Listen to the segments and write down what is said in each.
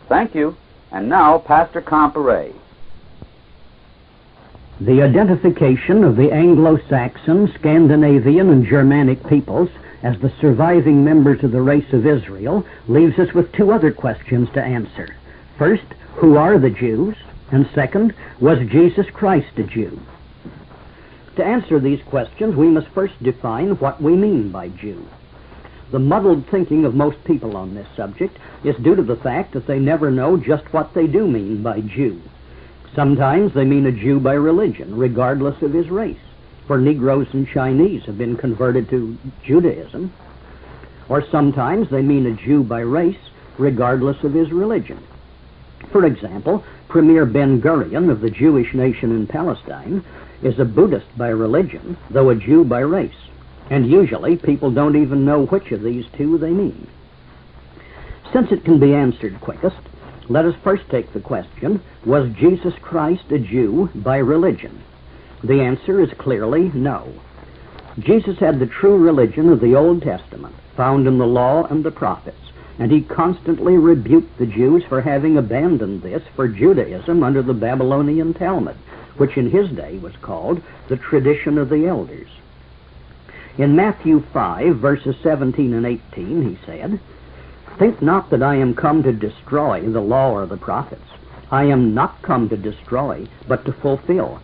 Thank you. And now, Pastor Comparet. The identification of the Anglo-Saxon, Scandinavian, and Germanic peoples as the surviving members of the race of Israel leaves us with two other questions to answer. First, who are the Jews? And second, was Jesus Christ a Jew? To answer these questions, we must first define what we mean by Jew. The muddled thinking of most people on this subject is due to the fact that they never know just what they do mean by Jew. Sometimes they mean a Jew by religion, regardless of his race, for Negroes and Chinese have been converted to Judaism. Or sometimes they mean a Jew by race, regardless of his religion. For example, Premier Ben Gurion of the Jewish nation in Palestine is a Buddhist by religion, though a Jew by race. And usually people don't even know which of these two they mean. Since it can be answered quickest, let us first take the question, was Jesus Christ a Jew by religion? The answer is clearly no. Jesus had the true religion of the Old Testament, found in the Law and the Prophets, and he constantly rebuked the Jews for having abandoned this for Judaism under the Babylonian Talmud, which in his day was called the tradition of the elders. In Matthew 5, verses 17 and 18, he said, "Think not that I am come to destroy the law or the prophets. I am not come to destroy, but to fulfill.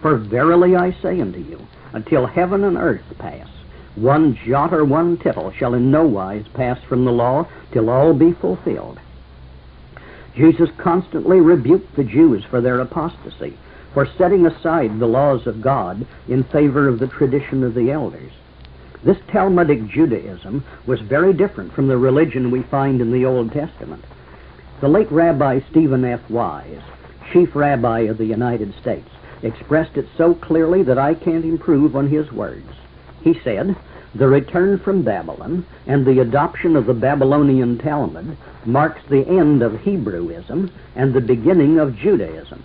For verily I say unto you, until heaven and earth pass, one jot or one tittle shall in no wise pass from the law till all be fulfilled." Jesus constantly rebuked the Jews for their apostasy, for setting aside the laws of God in favor of the tradition of the elders. This Talmudic Judaism was very different from the religion we find in the Old Testament. The late Rabbi Stephen F. Wise, Chief Rabbi of the United States, expressed it so clearly that I can't improve on his words. He said, "The return from Babylon and the adoption of the Babylonian Talmud marks the end of Hebrewism and the beginning of Judaism."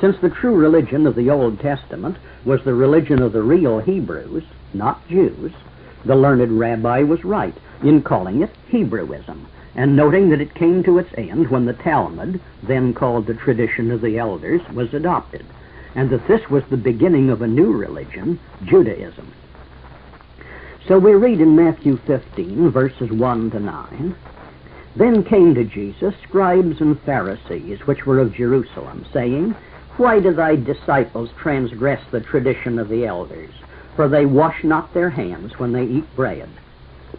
Since the true religion of the Old Testament was the religion of the real Hebrews, not Jews, the learned rabbi was right in calling it Hebrewism, and noting that it came to its end when the Talmud, then called the tradition of the elders, was adopted, and that this was the beginning of a new religion, Judaism. So we read in Matthew 15, verses 1 to 9, "Then came to Jesus scribes and Pharisees, which were of Jerusalem, saying, Why do thy disciples transgress the tradition of the elders? For they wash not their hands when they eat bread.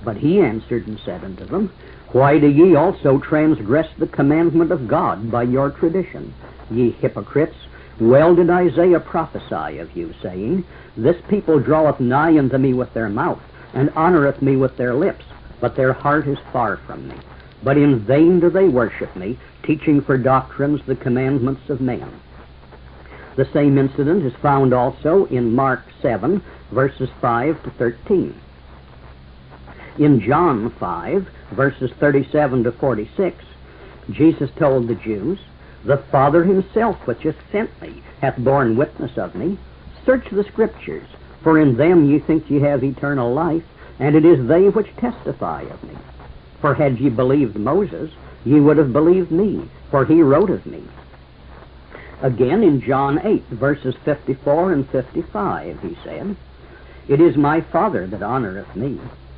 But he answered and said unto them, Why do ye also transgress the commandment of God by your tradition? Ye hypocrites, well did Isaiah prophesy of you, saying, This people draweth nigh unto me with their mouth, and honoreth me with their lips, but their heart is far from me. But in vain do they worship me, teaching for doctrines the commandments of men." The same incident is found also in Mark 7, verses 5 to 13. In John 5, verses 37 to 46, Jesus told the Jews, "The Father himself which hath sent me hath borne witness of me. Search the Scriptures, for in them ye think ye have eternal life, and it is they which testify of me. For had ye believed Moses, ye would have believed me, for he wrote of me." Again in John 8, verses 54 and 55, he said, "It is my Father that honoreth me,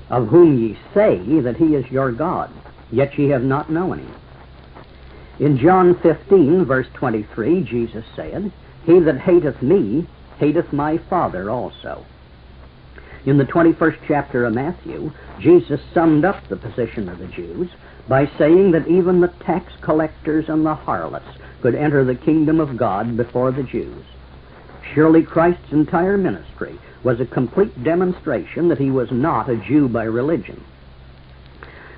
of whom ye say that he is your God, yet ye have not known him." In John 15, verse 23, Jesus said, "He that hateth me, hateth my Father also." In the 21st chapter of Matthew, Jesus summed up the position of the Jews by saying that even the tax collectors and the harlots could enter the kingdom of God before the Jews. Surely Christ's entire ministry was a complete demonstration that he was not a Jew by religion.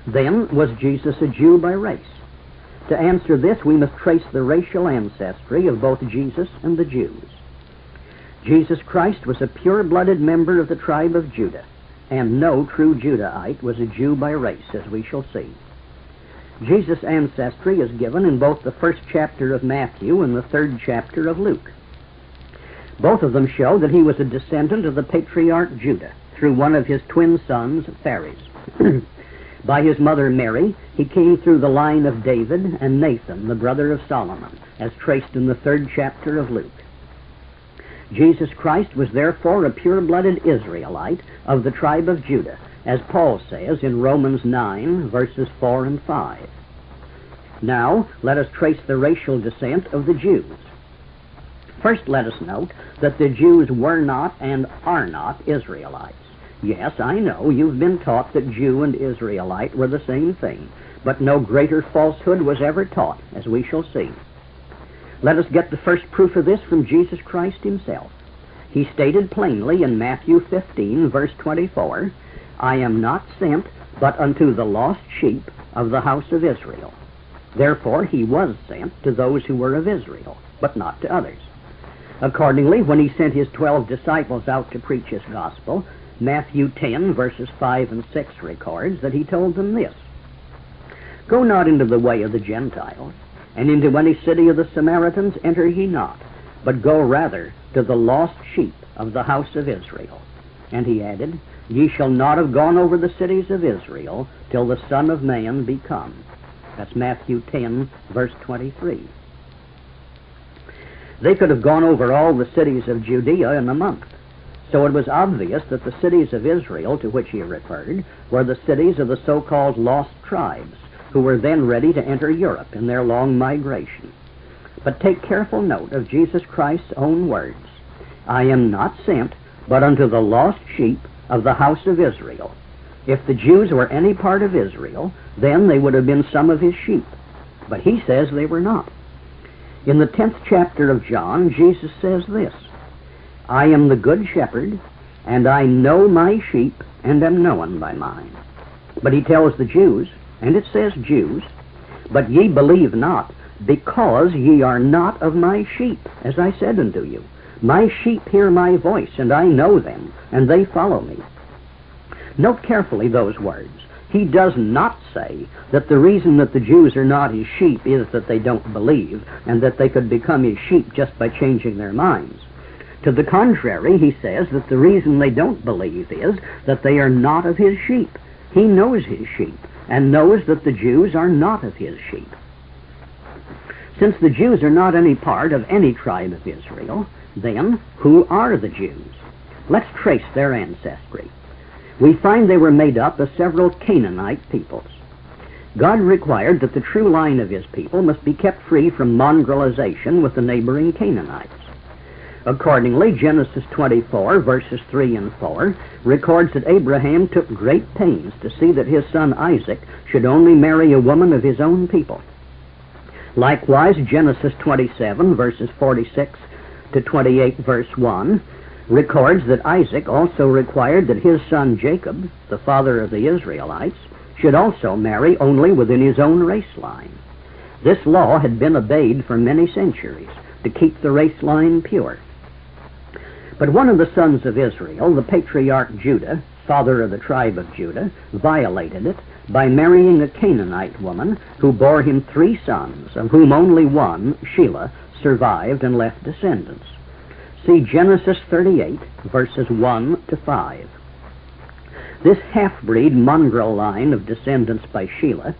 Then, was Jesus a Jew by race? To answer this, we must trace the racial ancestry of both Jesus and the Jews. Jesus Christ was a pure-blooded member of the tribe of Judah, and no true Judahite was a Jew by race, as we shall see. Jesus' ancestry is given in both the first chapter of Matthew and the third chapter of Luke. Both of them show that he was a descendant of the patriarch Judah through one of his twin sons, Phares. By his mother Mary, he came through the line of David and Nathan, the brother of Solomon, as traced in the 3rd chapter of Luke. Jesus Christ was therefore a pure-blooded Israelite of the tribe of Judah, as Paul says in Romans 9, verses 4 and 5. Now, let us trace the racial descent of the Jews. First, let us note that the Jews were not and are not Israelites. Yes, I know you've been taught that Jew and Israelite were the same thing, but no greater falsehood was ever taught, as we shall see. Let us get the first proof of this from Jesus Christ himself. He stated plainly in Matthew 15, verse 24, "I am not sent but unto the lost sheep of the house of Israel." Therefore he was sent to those who were of Israel, but not to others. Accordingly, when he sent his 12 disciples out to preach his gospel, Matthew 10, verses 5 and 6 records that he told them this: "Go not into the way of the Gentiles, and into any city of the Samaritans enter ye not, but go rather to the lost sheep of the house of Israel." And he added, "Ye shall not have gone over the cities of Israel till the Son of Man be come." That's Matthew 10, verse 23. They could have gone over all the cities of Judea in a month. So it was obvious that the cities of Israel to which he referred were the cities of the so-called lost tribes, who were then ready to enter Europe in their long migration. But take careful note of Jesus Christ's own words: "I am not sent but unto the lost sheep of the house of Israel." If the Jews were any part of Israel, then they would have been some of his sheep. But he says they were not. In the 10th chapter of John, Jesus says this: "I am the good shepherd, and I know my sheep, and am known by mine." But he tells the Jews, and it says Jews, "But ye believe not, because ye are not of my sheep, as I said unto you. My sheep hear my voice, and I know them, and they follow me." Note carefully those words. He does not say that the reason that the Jews are not his sheep is that they don't believe, and that they could become his sheep just by changing their minds. To the contrary, he says that the reason they don't believe is that they are not of his sheep. He knows his sheep, and knows that the Jews are not of his sheep. Since the Jews are not any part of any tribe of Israel, then who are the Jews? Let's trace their ancestry. We find they were made up of several Canaanite peoples. God required that the true line of his people must be kept free from mongrelization with the neighboring Canaanites. Accordingly, Genesis 24, verses 3 and 4, records that Abraham took great pains to see that his son Isaac should only marry a woman of his own people. Likewise, Genesis 27, verses 46 to 28, verse 1, records that Isaac also required that his son Jacob, the father of the Israelites, should also marry only within his own race line. This law had been obeyed for many centuries to keep the race line pure. But one of the sons of Israel, the patriarch Judah, father of the tribe of Judah, violated it by marrying a Canaanite woman who bore him 3 sons, of whom only one, Shelah, survived and left descendants. See Genesis 38, verses 1 to 5. This half-breed mongrel line of descendants by Shelah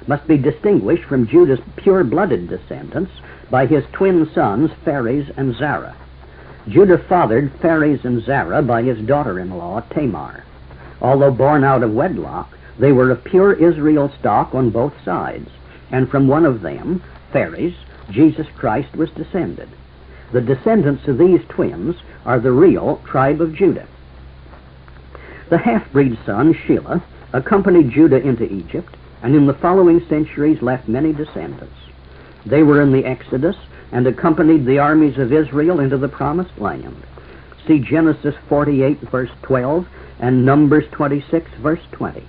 must be distinguished from Judah's pure-blooded descendants by his twin sons, Phares and Zerah. Judah fathered Phares and Zerah by his daughter-in-law, Tamar. Although born out of wedlock, they were of pure Israel stock on both sides, and from one of them, Phares, Jesus Christ was descended. The descendants of these twins are the real tribe of Judah. The half-breed son, Shelah, accompanied Judah into Egypt, and in the following centuries left many descendants. They were in the Exodus and accompanied the armies of Israel into the Promised Land. See Genesis 48, verse 12, and Numbers 26, verse 20.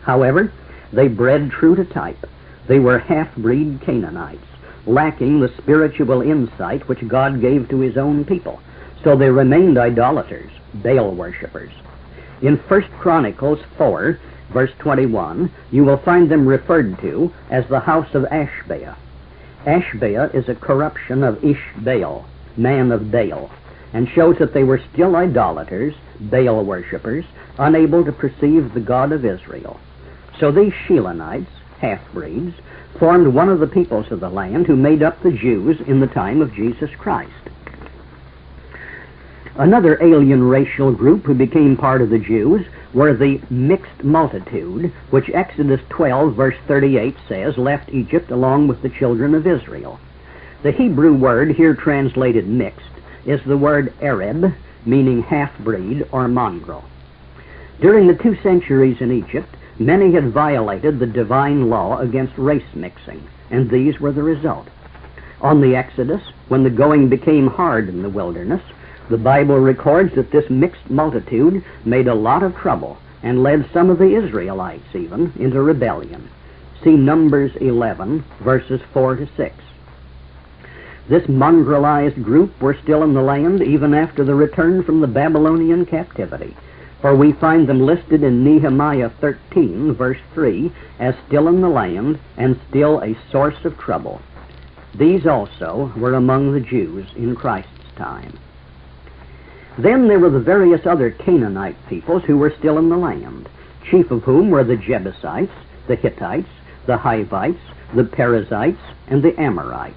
However, they bred true to type. They were half-breed Canaanites, lacking the spiritual insight which God gave to his own people. So they remained idolaters, Baal worshippers. In 1 Chronicles 4, verse 21, you will find them referred to as the house of Ashbea. Ashbea is a corruption of Ishbaal, man of Baal, and shows that they were still idolaters, Baal worshippers, unable to perceive the God of Israel. So these Shelonites, half-breeds, formed one of the peoples of the land who made up the Jews in the time of Jesus Christ. Another alien racial group who became part of the Jews were the mixed multitude, which Exodus 12, verse 38 says, left Egypt along with the children of Israel. The Hebrew word here translated mixed is the word Arab, meaning half-breed or mongrel. During the 2 centuries in Egypt, many had violated the divine law against race mixing, and these were the result. On the Exodus, when the going became hard in the wilderness, the Bible records that this mixed multitude made a lot of trouble and led some of the Israelites even into rebellion. See Numbers 11, verses 4 to 6. This mongrelized group were still in the land even after the return from the Babylonian captivity, for we find them listed in Nehemiah 13, verse 3, as still in the land and still a source of trouble. These also were among the Jews in Christ's time. Then there were the various other Canaanite peoples who were still in the land, chief of whom were the Jebusites, the Hittites, the Hivites, the Perizzites, and the Amorites.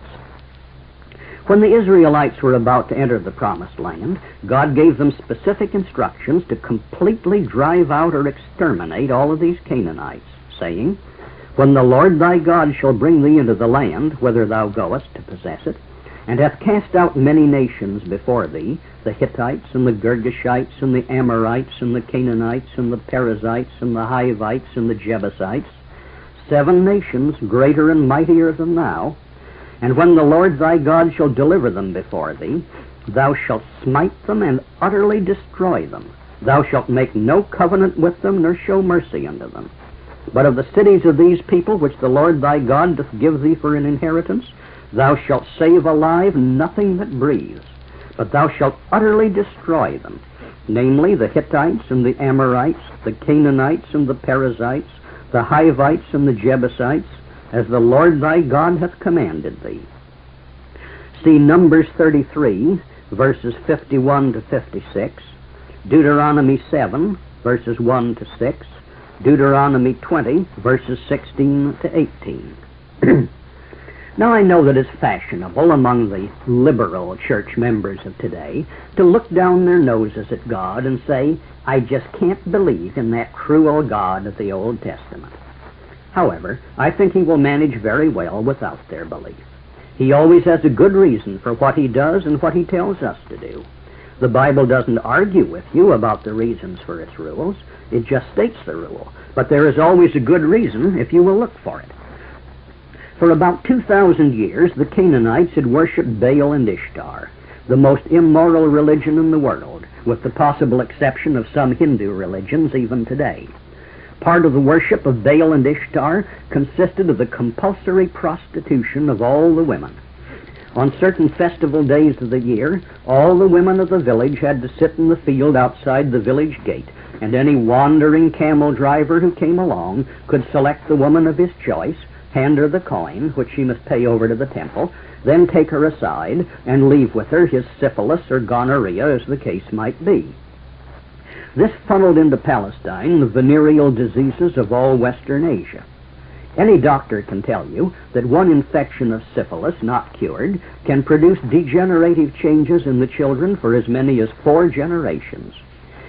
When the Israelites were about to enter the Promised Land, God gave them specific instructions to completely drive out or exterminate all of these Canaanites, saying, "When the Lord thy God shall bring thee into the land, whither thou goest to possess it, and hath cast out many nations before thee, the Hittites, and the Girgashites, and the Amorites, and the Canaanites, and the Perizzites, and the Hivites, and the Jebusites, 7 nations greater and mightier than thou, and when the Lord thy God shall deliver them before thee, thou shalt smite them and utterly destroy them. Thou shalt make no covenant with them, nor show mercy unto them. But of the cities of these people, which the Lord thy God doth give thee for an inheritance, thou shalt save alive nothing that breathes, but thou shalt utterly destroy them, namely the Hittites and the Amorites, the Canaanites and the Perizzites, the Hivites and the Jebusites, as the Lord thy God hath commanded thee." See Numbers 33, verses 51 to 56, Deuteronomy 7, verses 1 to 6, Deuteronomy 20, verses 16 to 18. Now I know that it's fashionable among the liberal church members of today to look down their noses at God and say, "I just can't believe in that cruel God of the Old Testament." However, I think he will manage very well without their belief. He always has a good reason for what he does and what he tells us to do. The Bible doesn't argue with you about the reasons for its rules. It just states the rule. But there is always a good reason if you will look for it. For about 2,000 years, the Canaanites had worshipped Baal and Ishtar, the most immoral religion in the world, with the possible exception of some Hindu religions even today. Part of the worship of Baal and Ishtar consisted of the compulsory prostitution of all the women. On certain festival days of the year, all the women of the village had to sit in the field outside the village gate, and any wandering camel driver who came along could select the woman of his choice, hand her the coin, which she must pay over to the temple, then take her aside and leave with her his syphilis or gonorrhea, as the case might be. This funneled into Palestine the venereal diseases of all Western Asia. Any doctor can tell you that one infection of syphilis, not cured, can produce degenerative changes in the children for as many as 4 generations.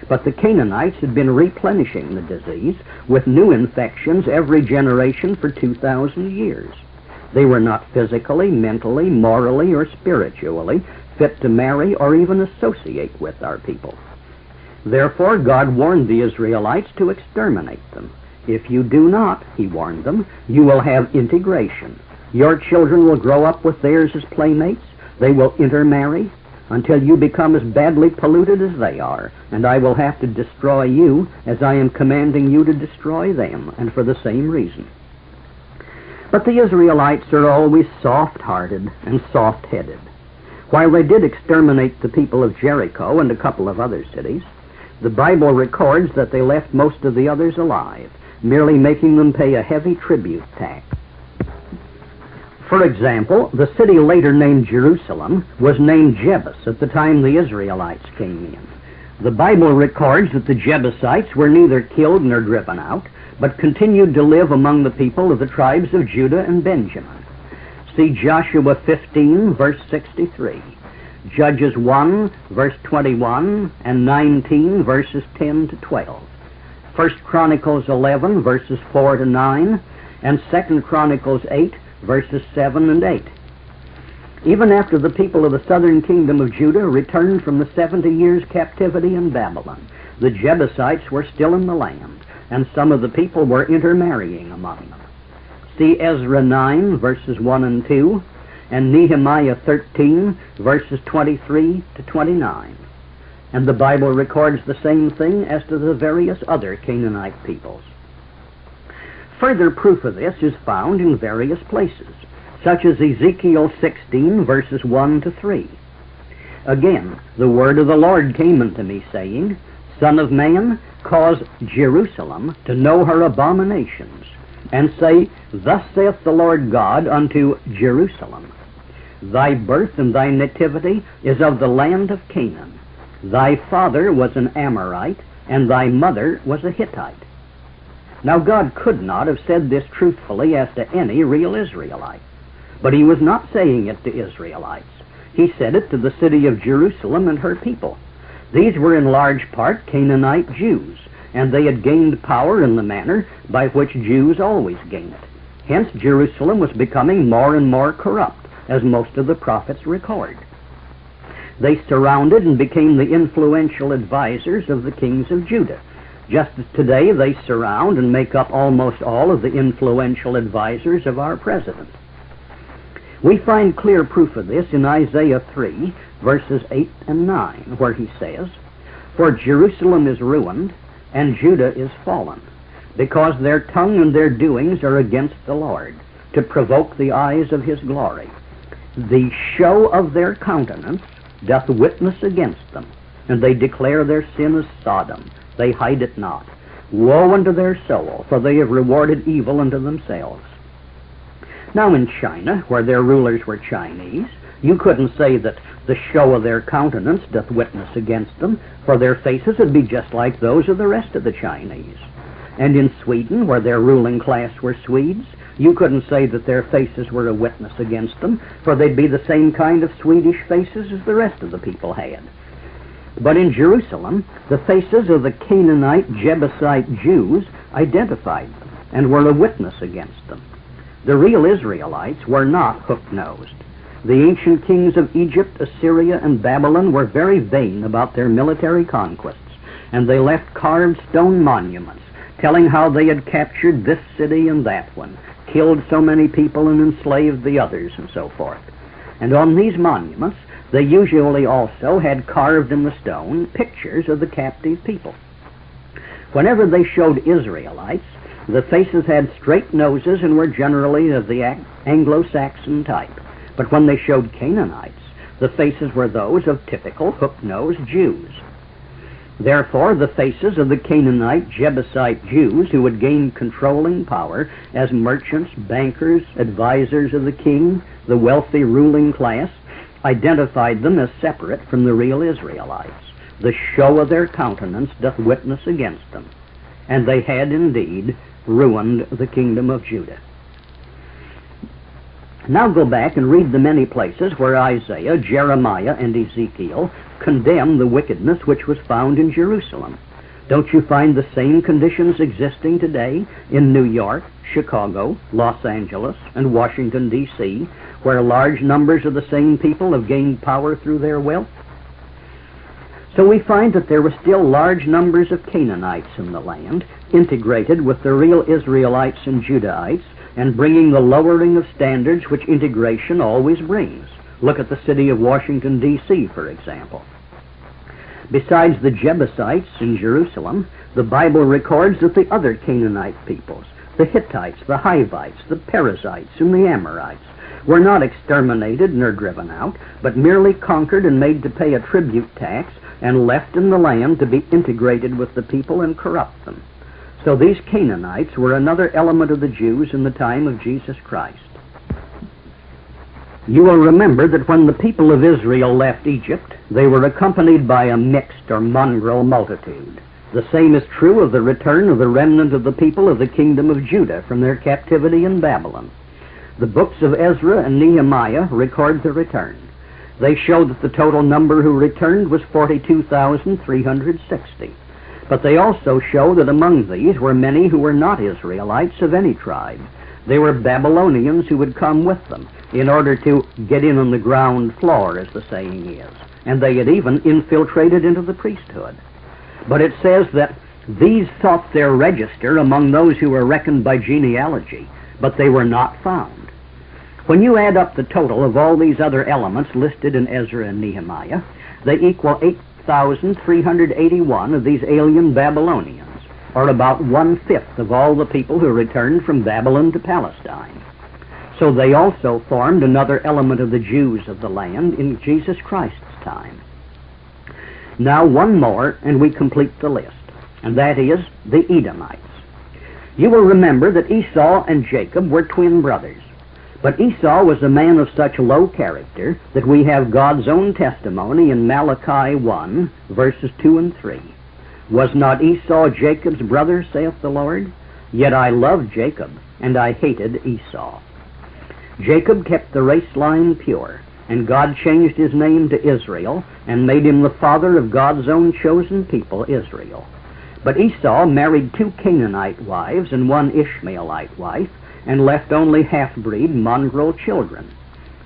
But the Canaanites had been replenishing the disease with new infections every generation for 2,000 years. They were not physically, mentally, morally, or spiritually fit to marry or even associate with our people. Therefore, God warned the Israelites to exterminate them. If you do not, he warned them, you will have integration. Your children will grow up with theirs as playmates. They will intermarry until you become as badly polluted as they are, and I will have to destroy you as I am commanding you to destroy them, and for the same reason. But the Israelites are always soft-hearted and soft-headed. While they did exterminate the people of Jericho and a couple of other cities, the Bible records that they left most of the others alive, merely making them pay a heavy tribute tax. For example, the city later named Jerusalem was named Jebus at the time the Israelites came in. The Bible records that the Jebusites were neither killed nor driven out, but continued to live among the people of the tribes of Judah and Benjamin. See Joshua 15, verse 63, Judges 1, verse 21, and 19, verses 10 to 12, 1 Chronicles 11, verses 4 to 9, and 2 Chronicles 8, verses 7 and 8. Even after the people of the southern kingdom of Judah returned from the 70 years' captivity in Babylon, the Jebusites were still in the land, and some of the people were intermarrying among them. See Ezra 9, verses 1 and 2, and Nehemiah 13, verses 23 to 29. And the Bible records the same thing as to the various other Canaanite peoples. Further proof of this is found in various places, such as Ezekiel 16, verses 1 to 3. Again, the word of the Lord came unto me, saying, Son of man, cause Jerusalem to know her abominations, and say, Thus saith the Lord God unto Jerusalem, Thy birth and thy nativity is of the land of Canaan. Thy father was an Amorite, and thy mother was a Hittite. Now God could not have said this truthfully as to any real Israelite. But he was not saying it to Israelites. He said it to the city of Jerusalem and her people. These were in large part Canaanite Jews, and they had gained power in the manner by which Jews always gain it. Hence Jerusalem was becoming more and more corrupt, as most of the prophets record. They surrounded and became the influential advisors of the kings of Judah. Just as today they surround and make up almost all of the influential advisors of our president. We find clear proof of this in Isaiah 3, verses 8 and 9, where he says, For Jerusalem is ruined, and Judah is fallen, because their tongue and their doings are against the Lord, to provoke the eyes of his glory. The show of their countenance doth witness against them, and they declare their sin as Sodom. They hide it not. Woe unto their soul, for they have rewarded evil unto themselves. Now in China, where their rulers were Chinese, you couldn't say that the show of their countenance doth witness against them, for their faces would be just like those of the rest of the Chinese. And in Sweden, where their ruling class were Swedes, you couldn't say that their faces were a witness against them, for they'd be the same kind of Swedish faces as the rest of the people had. But in Jerusalem, the faces of the Canaanite Jebusite Jews identified them and were a witness against them. The real Israelites were not hook-nosed. The ancient kings of Egypt, Assyria, and Babylon were very vain about their military conquests, and they left carved stone monuments telling how they had captured this city and that one, killed so many people and enslaved the others, and so forth. And on these monuments, they usually also had carved in the stone pictures of the captive people. Whenever they showed Israelites, the faces had straight noses and were generally of the Anglo-Saxon type. But when they showed Canaanites, the faces were those of typical hook-nosed Jews. Therefore, the faces of the Canaanite Jebusite Jews who had gained controlling power as merchants, bankers, advisors of the king, the wealthy ruling class, identified them as separate from the real Israelites. The show of their countenance doth witness against them. And they had indeed ruined the kingdom of Judah. Now go back and read the many places where Isaiah, Jeremiah, and Ezekiel condemn the wickedness which was found in Jerusalem. Don't you find the same conditions existing today in New York, Chicago, Los Angeles, and Washington, D.C., where large numbers of the same people have gained power through their wealth? So we find that there were still large numbers of Canaanites in the land, integrated with the real Israelites and Judahites, and bringing the lowering of standards which integration always brings. Look at the city of Washington, D.C., for example. Besides the Jebusites in Jerusalem, the Bible records that the other Canaanite peoples, the Hittites, the Hivites, the Perizzites, and the Amorites, were not exterminated nor driven out, but merely conquered and made to pay a tribute tax and left in the land to be integrated with the people and corrupt them. So these Canaanites were another element of the Jews in the time of Jesus Christ. You will remember that when the people of Israel left Egypt, they were accompanied by a mixed or mongrel multitude. The same is true of the return of the remnant of the people of the kingdom of Judah from their captivity in Babylon. The books of Ezra and Nehemiah record the return. They show that the total number who returned was 42,360. But they also show that among these were many who were not Israelites of any tribe. They were Babylonians who had come with them in order to get in on the ground floor, as the saying is. And they had even infiltrated into the priesthood. But it says that these sought their register among those who were reckoned by genealogy, but they were not found. When you add up the total of all these other elements listed in Ezra and Nehemiah, they equal 8,381 of these alien Babylonians, or about 1/5 of all the people who returned from Babylon to Palestine. So they also formed another element of the Jews of the land in Jesus Christ's time. Now one more, and we complete the list, and that is the Edomites. You will remember that Esau and Jacob were twin brothers. But Esau was a man of such low character that we have God's own testimony in Malachi 1, verses 2 and 3. Was not Esau Jacob's brother, saith the Lord? Yet I loved Jacob, and I hated Esau. Jacob kept the race line pure, and God changed his name to Israel, and made him the father of God's own chosen people, Israel. But Esau married 2 Canaanite wives and 1 Ishmaelite wife, and left only half-breed mongrel children.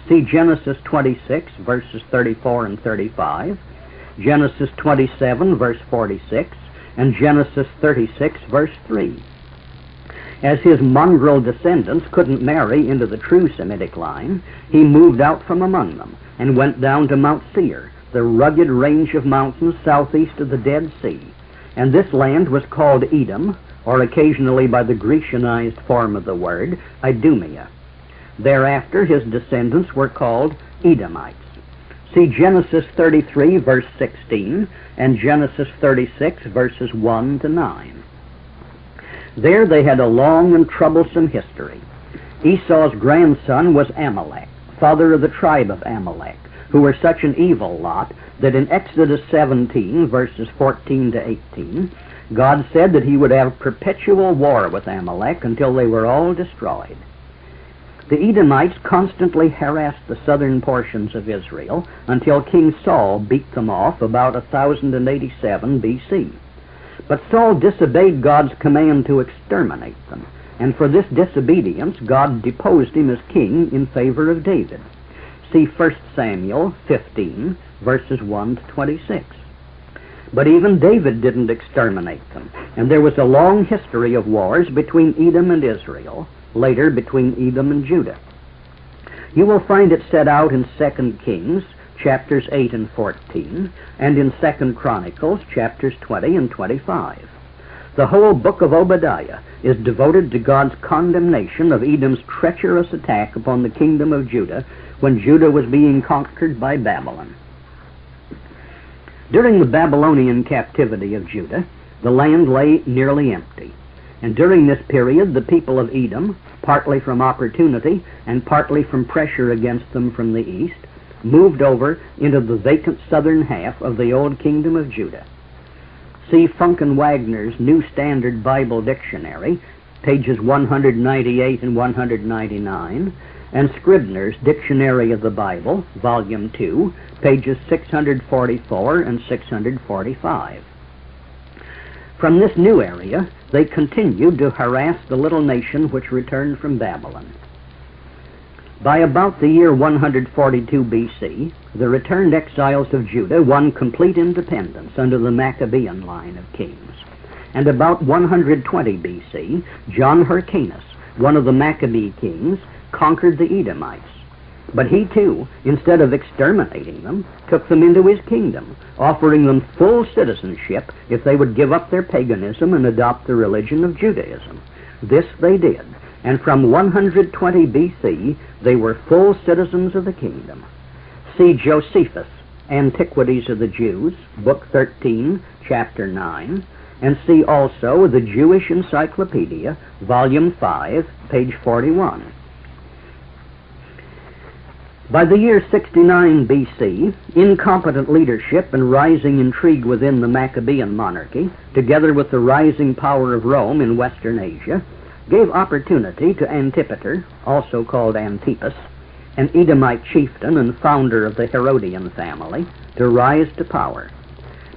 See Genesis 26, verses 34 and 35, Genesis 27, verse 46, and Genesis 36, verse 3. As his mongrel descendants couldn't marry into the true Semitic line, he moved out from among them and went down to Mount Seir, the rugged range of mountains southeast of the Dead Sea. And this land was called Edom, or occasionally by the Grecianized form of the word, Idumea. Thereafter his descendants were called Edomites. See Genesis 33, verse 16, and Genesis 36, verses 1 to 9. There they had a long and troublesome history. Esau's grandson was Amalek, father of the tribe of Amalek, who were such an evil lot that in Exodus 17, verses 14 to 18, God said that he would have perpetual war with Amalek until they were all destroyed. The Edomites constantly harassed the southern portions of Israel until King Saul beat them off about 1087 B.C. But Saul disobeyed God's command to exterminate them, and for this disobedience God deposed him as king in favor of David. See 1 Samuel 15, verses 1 to 26. But even David didn't exterminate them, and there was a long history of wars between Edom and Israel, later between Edom and Judah. You will find it set out in 2 Kings, chapters 8 and 14, and in 2 Chronicles, chapters 20 and 25. The whole book of Obadiah is devoted to God's condemnation of Edom's treacherous attack upon the kingdom of Judah when Judah was being conquered by Babylon. During the Babylonian captivity of Judah, the land lay nearly empty. And during this period, the people of Edom, partly from opportunity and partly from pressure against them from the east, moved over into the vacant southern half of the old kingdom of Judah. See Funk and Wagner's New Standard Bible Dictionary, pages 198 and 199, and Scribner's Dictionary of the Bible, volume 2, pages 644 and 645. From this new area, they continued to harass the little nation which returned from Babylon. By about the year 142 B.C., the returned exiles of Judah won complete independence under the Maccabean line of kings. And about 120 B.C., John Hyrcanus, one of the Maccabee kings, conquered the Edomites. But he too, instead of exterminating them, took them into his kingdom, offering them full citizenship if they would give up their paganism and adopt the religion of Judaism. This they did, and from 120 B.C. they were full citizens of the kingdom. See Josephus, Antiquities of the Jews, Book 13, Chapter 9, and see also the Jewish Encyclopedia, Volume 5, page 41. By the year 69 BC, incompetent leadership and rising intrigue within the Maccabean monarchy, together with the rising power of Rome in Western Asia, gave opportunity to Antipater, also called Antipas, an Edomite chieftain and founder of the Herodian family, to rise to power.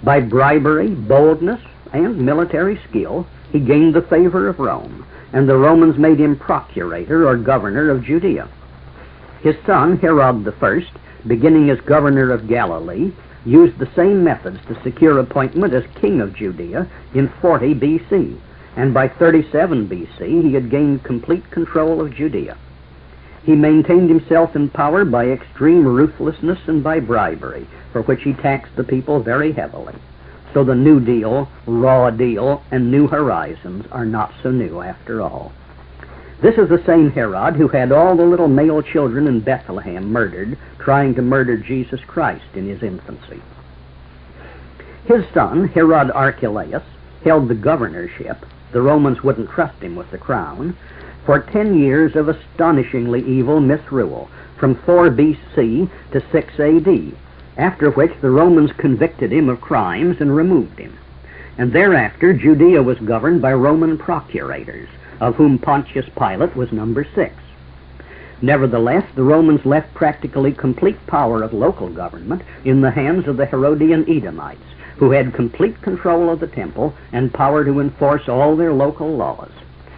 By bribery, boldness, and military skill, he gained the favor of Rome, and the Romans made him procurator or governor of Judea. His son, Herod I, beginning as governor of Galilee, used the same methods to secure appointment as king of Judea in 40 BC, and by 37 BC he had gained complete control of Judea. He maintained himself in power by extreme ruthlessness and by bribery, for which he taxed the people very heavily. So the New Deal, Raw Deal, and New Horizons are not so new after all. This is the same Herod who had all the little male children in Bethlehem murdered, trying to murder Jesus Christ in his infancy. His son, Herod Archelaus, held the governorship. The Romans wouldn't trust him with the crown, for 10 years of astonishingly evil misrule, from 4 BC to 6 AD, after which the Romans convicted him of crimes and removed him. And thereafter Judea was governed by Roman procurators, of whom Pontius Pilate was number 6. Nevertheless, the Romans left practically complete power of local government in the hands of the Herodian Edomites, who had complete control of the temple and power to enforce all their local laws.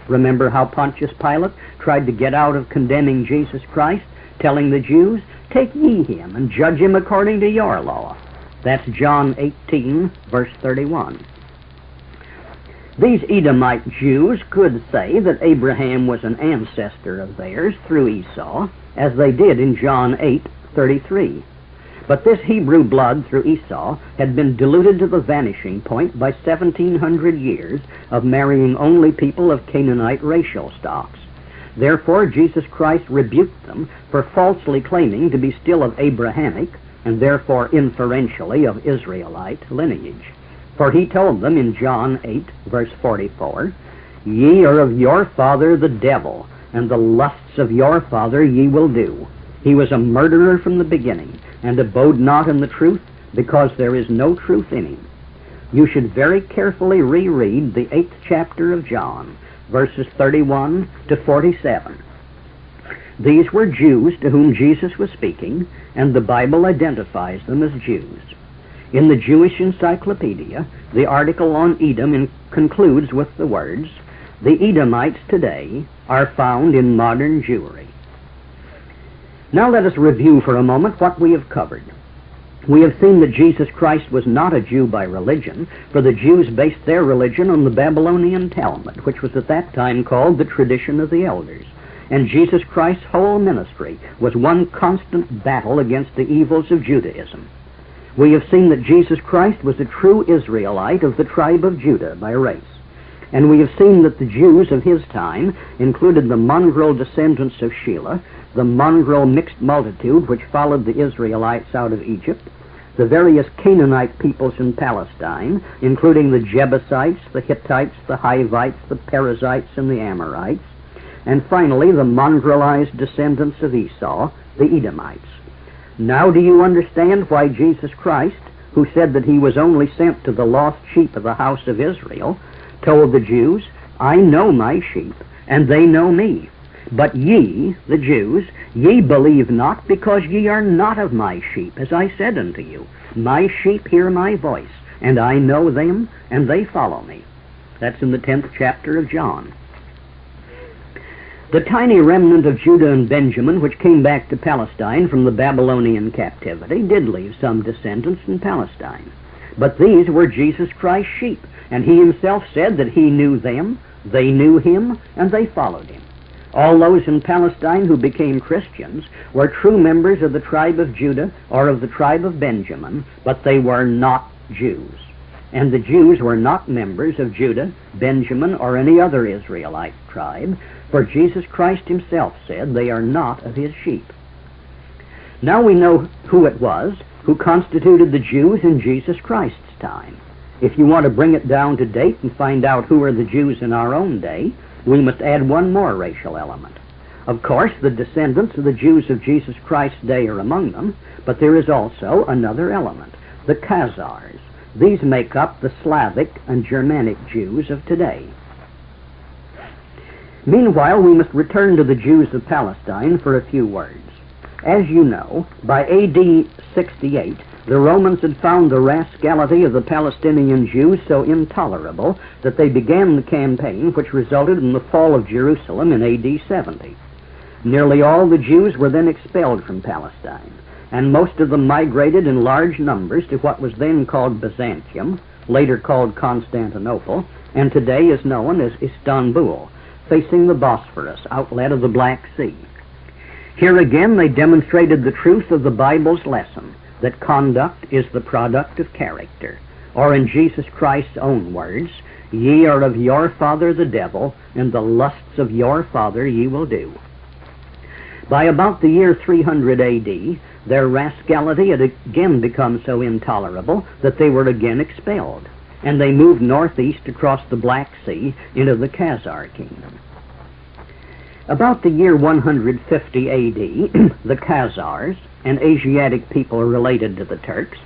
Remember how Pontius Pilate tried to get out of condemning Jesus Christ, telling the Jews, "Take ye him and judge him according to your law." That's John 18, verse 31. These Edomite Jews could say that Abraham was an ancestor of theirs through Esau, as they did in John 8:33. But this Hebrew blood through Esau had been diluted to the vanishing point by 1,700 years of marrying only people of Canaanite racial stocks. Therefore, Jesus Christ rebuked them for falsely claiming to be still of Abrahamic, and therefore inferentially of Israelite lineage. For he told them in John 8, verse 44, "Ye are of your father the devil, and the lusts of your father ye will do. He was a murderer from the beginning, and abode not in the truth, because there is no truth in him." You should very carefully reread the 8th chapter of John, verses 31 to 47. These were Jews to whom Jesus was speaking, and the Bible identifies them as Jews. In the Jewish Encyclopedia, the article on Edom concludes with the words, "The Edomites today are found in modern Jewry." Now let us review for a moment what we have covered. We have seen that Jesus Christ was not a Jew by religion, for the Jews based their religion on the Babylonian Talmud, which was at that time called the tradition of the elders. And Jesus Christ's whole ministry was one constant battle against the evils of Judaism. We have seen that Jesus Christ was a true Israelite of the tribe of Judah by race. And we have seen that the Jews of his time included the mongrel descendants of Shelah, the mongrel mixed multitude which followed the Israelites out of Egypt, the various Canaanite peoples in Palestine, including the Jebusites, the Hittites, the Hivites, the Perizzites, and the Amorites, and finally the mongrelized descendants of Esau, the Edomites. Now do you understand why Jesus Christ, who said that he was only sent to the lost sheep of the house of Israel, told the Jews, "I know my sheep, and they know me. But ye, the Jews, ye believe not, because ye are not of my sheep, as I said unto you. My sheep hear my voice, and I know them, and they follow me." That's in the 10th chapter of John. The tiny remnant of Judah and Benjamin, which came back to Palestine from the Babylonian captivity, did leave some descendants in Palestine. But these were Jesus Christ's sheep, and he himself said that he knew them, they knew him, and they followed him. All those in Palestine who became Christians were true members of the tribe of Judah or of the tribe of Benjamin, but they were not Jews. And the Jews were not members of Judah, Benjamin, or any other Israelite tribe, for Jesus Christ himself said they are not of his sheep. Now we know who it was who constituted the Jews in Jesus Christ's time. If you want to bring it down to date and find out who are the Jews in our own day, we must add one more racial element. Of course, the descendants of the Jews of Jesus Christ's day are among them, but there is also another element, the Khazars. These make up the Slavic and Germanic Jews of today. Meanwhile, we must return to the Jews of Palestine for a few words. As you know, by AD 68, the Romans had found the rascality of the Palestinian Jews so intolerable that they began the campaign which resulted in the fall of Jerusalem in AD 70. Nearly all the Jews were then expelled from Palestine, and most of them migrated in large numbers to what was then called Byzantium, later called Constantinople, and today is known as Istanbul, facing the Bosphorus, outlet of the Black Sea. Here again they demonstrated the truth of the Bible's lesson, that conduct is the product of character, or in Jesus Christ's own words, "Ye are of your father the devil, and the lusts of your father ye will do." By about the year 300 AD, their rascality had again become so intolerable that they were again expelled, and they moved northeast across the Black Sea into the Khazar kingdom. About the year 150 AD, the Khazars, an Asiatic people related to the Turks,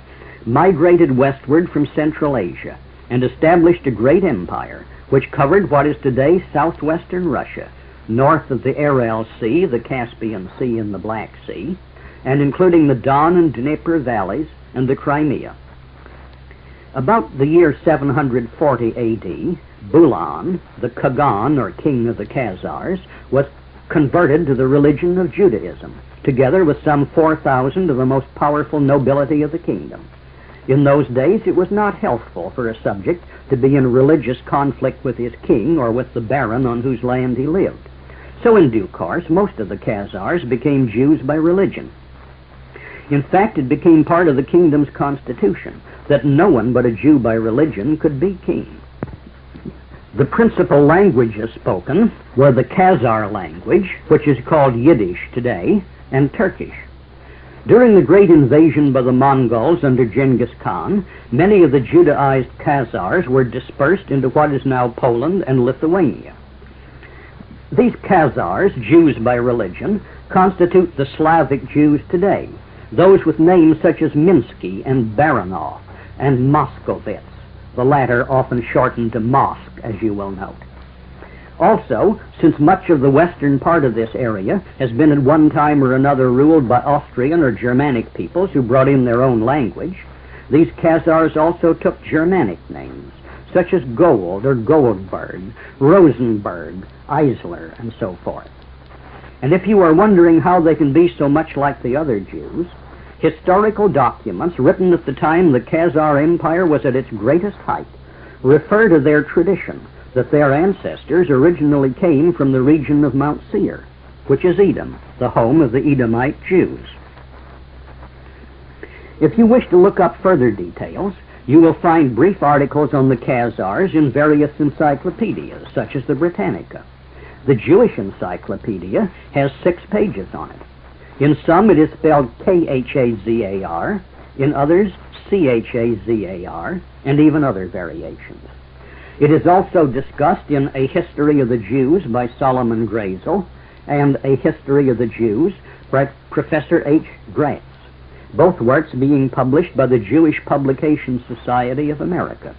migrated westward from Central Asia and established a great empire which covered what is today southwestern Russia, north of the Aral Sea, the Caspian Sea, and the Black Sea, and including the Don and Dnieper valleys and the Crimea. About the year 740 AD, Bulan, the Khagan, or king of the Khazars, was converted to the religion of Judaism, together with some 4,000 of the most powerful nobility of the kingdom. In those days it was not healthful for a subject to be in religious conflict with his king or with the baron on whose land he lived. So in due course, most of the Khazars became Jews by religion. In fact, it became part of the kingdom's constitution that no one but a Jew by religion could be king. The principal languages spoken were the Khazar language, which is called Yiddish today, and Turkish. During the great invasion by the Mongols under Genghis Khan, many of the Judaized Khazars were dispersed into what is now Poland and Lithuania. These Khazars, Jews by religion, constitute the Slavic Jews today, those with names such as Minsky and Baranov and Moskovitz, the latter often shortened to Mosk, as you will note. Also, since much of the western part of this area has been at one time or another ruled by Austrian or Germanic peoples who brought in their own language, these Khazars also took Germanic names, such as Gold or Goldberg, Rosenberg, Eisler, and so forth. And if you are wondering how they can be so much like the other Jews, historical documents written at the time the Khazar Empire was at its greatest height refer to their tradition that their ancestors originally came from the region of Mount Seir, which is Edom, the home of the Edomite Jews. If you wish to look up further details, you will find brief articles on the Khazars in various encyclopedias, such as the Britannica. The Jewish Encyclopedia has 6 pages on it. In some it is spelled Khazar, in others Chazar, and even other variations. It is also discussed in A History of the Jews by Solomon Grazel and A History of the Jews by Professor H. Gratz, both works being published by the Jewish Publication Society of America.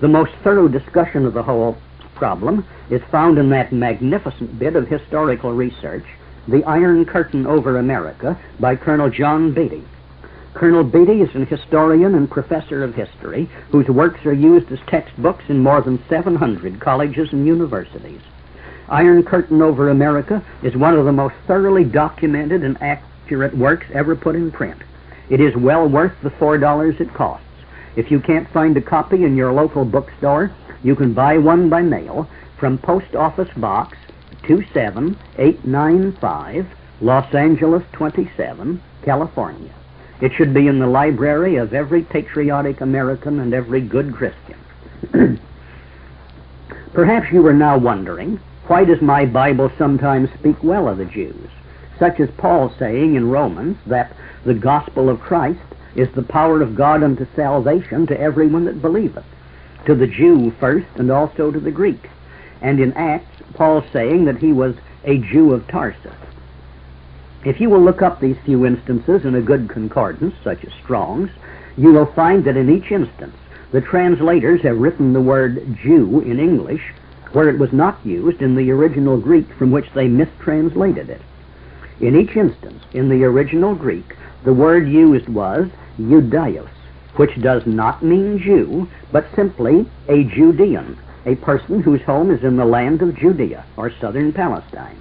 The most thorough discussion of the whole problem is found in that magnificent bit of historical research, The Iron Curtain Over America, by Colonel John Beatty. Colonel Beatty is an historian and professor of history whose works are used as textbooks in more than 700 colleges and universities. Iron Curtain Over America is one of the most thoroughly documented and accurate works ever put in print. It is well worth the $4 it costs. If you can't find a copy in your local bookstore, you can buy one by mail from Post Office Box 27895, Los Angeles 27, California. It should be in the library of every patriotic American and every good Christian. Perhaps you are now wondering, why does my Bible sometimes speak well of the Jews, such as Paul saying in Romans that the gospel of Christ is the power of God unto salvation to everyone that believeth, to the Jew first and also to the Greek. And in Acts, Paul saying that he was a Jew of Tarsus. If you will look up these few instances in a good concordance, such as Strong's, you will find that in each instance the translators have written the word Jew in English where it was not used in the original Greek from which they mistranslated it. In each instance, in the original Greek, the word used was Judaios, which does not mean Jew, but simply a Judean, a person whose home is in the land of Judea, or southern Palestine.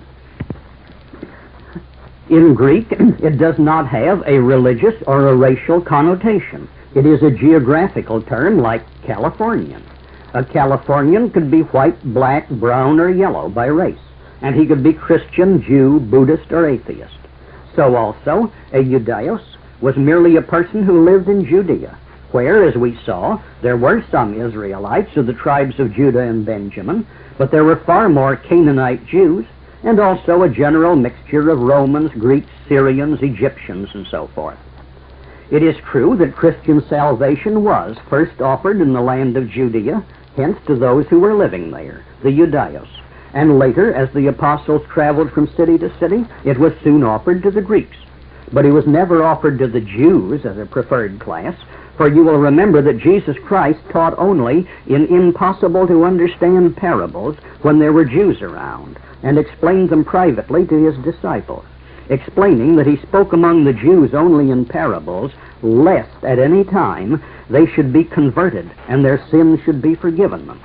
In Greek, it does not have a religious or a racial connotation. It is a geographical term like Californian. A Californian could be white, black, brown, or yellow by race, and he could be Christian, Jew, Buddhist, or atheist. So also, a Judaios was merely a person who lived in Judea, where, as we saw, there were some Israelites of the tribes of Judah and Benjamin, but there were far more Canaanite Jews, and also a general mixture of Romans, Greeks, Syrians, Egyptians, and so forth. It is true that Christian salvation was first offered in the land of Judea, hence to those who were living there, the Judaios, and later, as the apostles traveled from city to city, it was soon offered to the Greeks. But it was never offered to the Jews as a preferred class, for you will remember that Jesus Christ taught only in impossible-to-understand parables when there were Jews around, and explained them privately to his disciples, explaining that he spoke among the Jews only in parables, lest at any time they should be converted and their sins should be forgiven them.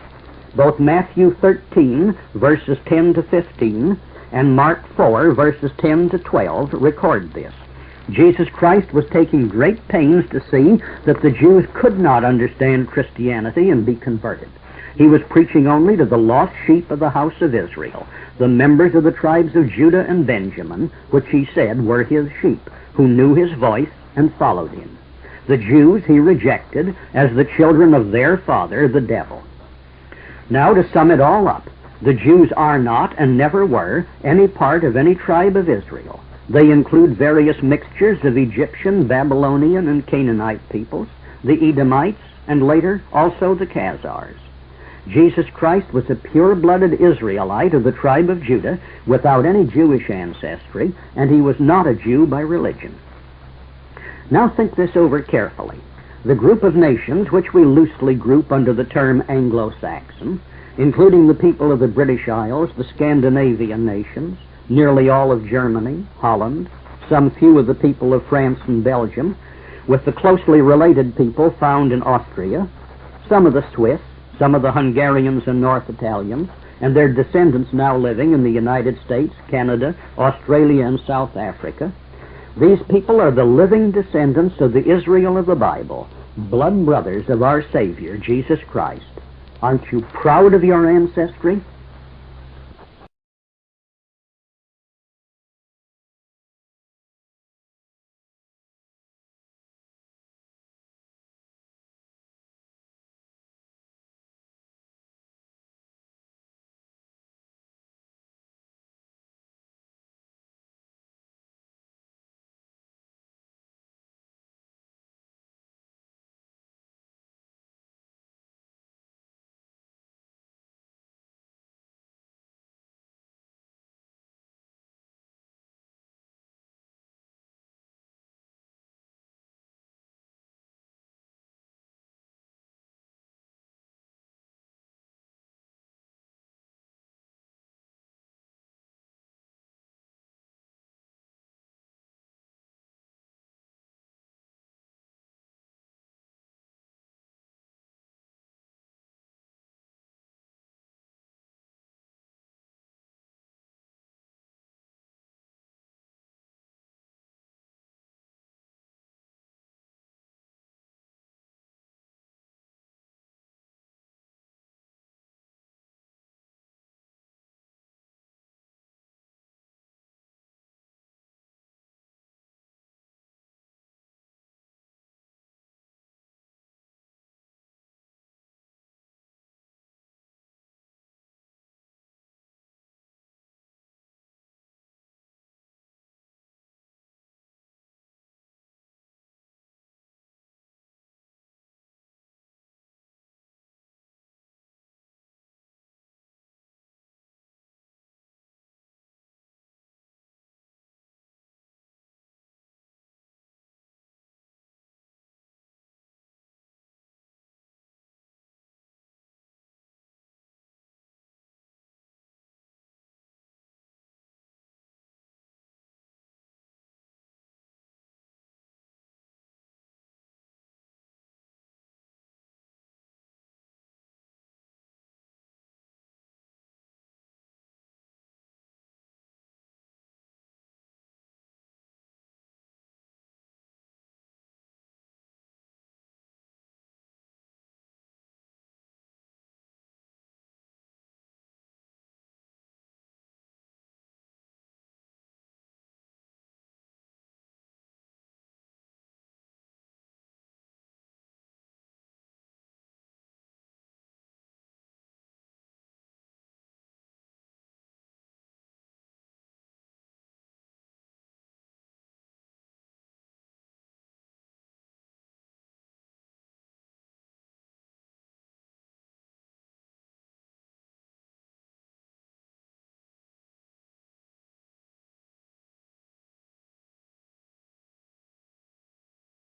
Both Matthew 13, verses 10 to 15, and Mark 4, verses 10 to 12 record this. Jesus Christ was taking great pains to see that the Jews could not understand Christianity and be converted. He was preaching only to the lost sheep of the house of Israel, the members of the tribes of Judah and Benjamin, which he said were his sheep, who knew his voice and followed him. The Jews he rejected as the children of their father, the devil. Now, to sum it all up, the Jews are not and never were any part of any tribe of Israel. They include various mixtures of Egyptian, Babylonian, and Canaanite peoples, the Edomites, and later also the Khazars. Jesus Christ was a pure-blooded Israelite of the tribe of Judah without any Jewish ancestry, and he was not a Jew by religion. Now think this over carefully. The group of nations which we loosely group under the term Anglo-Saxon, including the people of the British Isles, the Scandinavian nations, nearly all of Germany, Holland, some few of the people of France and Belgium, with the closely related people found in Austria, some of the Swiss, some of the Hungarians and North Italians, and their descendants now living in the United States, Canada, Australia, and South Africa. These people are the living descendants of the Israel of the Bible, blood brothers of our Savior, Jesus Christ. Aren't you proud of your ancestry?